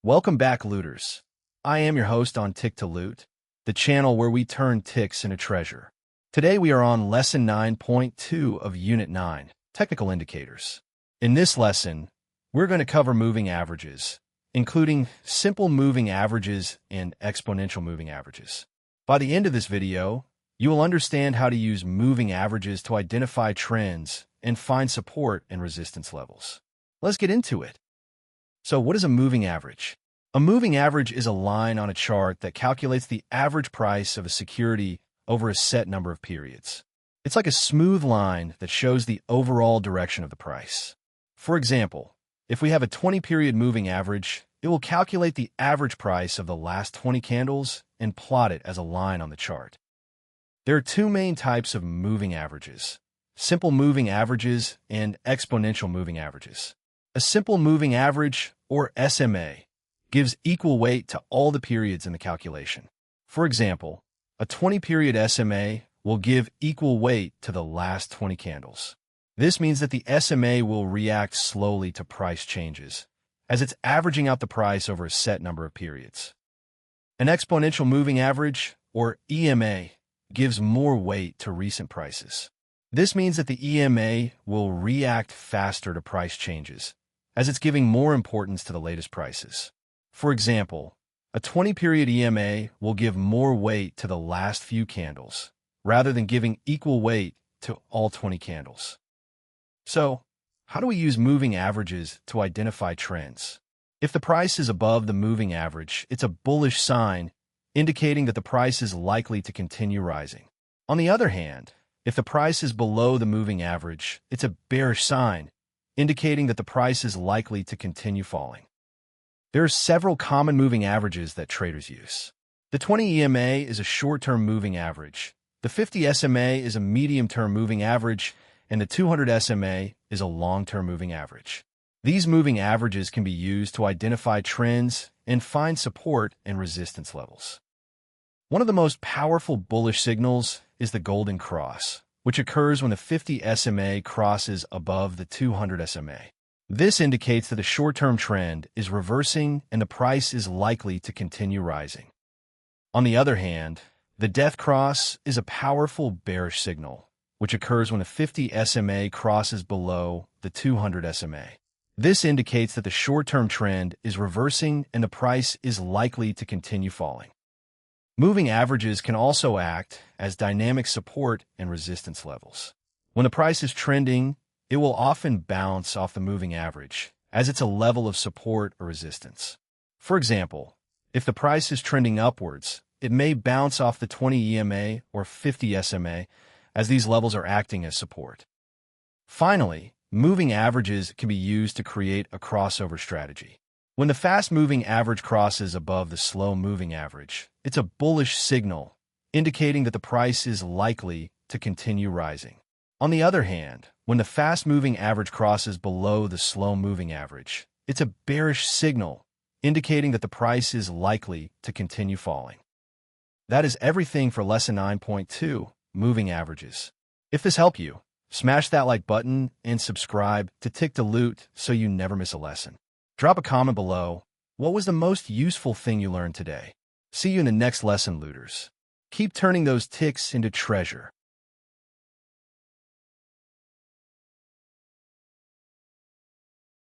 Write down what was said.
Welcome back, looters. I am your host on Tick to Loot, the channel where we turn ticks into treasure. Today we are on Lesson 9.2 of Unit 9, Technical Indicators. In this lesson, we're going to cover moving averages, including simple moving averages and exponential moving averages. By the end of this video, you will understand how to use moving averages to identify trends and find support and resistance levels. Let's get into it. So what is a moving average? A moving average is a line on a chart that calculates the average price of a security over a set number of periods. It's like a smooth line that shows the overall direction of the price. For example, if we have a 20-period moving average, it will calculate the average price of the last 20 candles and plot it as a line on the chart. There are two main types of moving averages: simple moving averages and exponential moving averages. A simple moving average, or SMA, gives equal weight to all the periods in the calculation. For example, a 20-period SMA will give equal weight to the last 20 candles. This means that the SMA will react slowly to price changes, as it's averaging out the price over a set number of periods. An exponential moving average, or EMA, gives more weight to recent prices. This means that the EMA will react faster to price changes, as it's giving more importance to the latest prices. For example, a 20-period EMA will give more weight to the last few candles, rather than giving equal weight to all 20 candles. So, how do we use moving averages to identify trends? If the price is above the moving average, it's a bullish sign, indicating that the price is likely to continue rising. On the other hand, if the price is below the moving average, it's a bearish sign, indicating that the price is likely to continue falling. There are several common moving averages that traders use. The 20 EMA is a short-term moving average, the 50 SMA is a medium-term moving average, and the 200 SMA is a long-term moving average. These moving averages can be used to identify trends and find support and resistance levels. One of the most powerful bullish signals is the golden cross, which occurs when the 50 SMA crosses above the 200 SMA. This indicates that a short-term trend is reversing and the price is likely to continue rising. On the other hand, the death cross is a powerful bearish signal, which occurs when the 50 SMA crosses below the 200 SMA. This indicates that the short-term trend is reversing and the price is likely to continue falling. Moving averages can also act as dynamic support and resistance levels. When the price is trending, it will often bounce off the moving average, as it's a level of support or resistance. For example, if the price is trending upwards, it may bounce off the 20 EMA or 50 SMA, as these levels are acting as support. Finally, moving averages can be used to create a crossover strategy. When the fast-moving average crosses above the slow-moving average, it's a bullish signal, indicating that the price is likely to continue rising. On the other hand, when the fast-moving average crosses below the slow-moving average, it's a bearish signal, indicating that the price is likely to continue falling. That is everything for Lesson 9.2, Moving Averages. If this helped you, smash that like button and subscribe to Tick to Loot so you never miss a lesson. Drop a comment below. What was the most useful thing you learned today? See you in the next lesson, looters. Keep turning those ticks into treasure.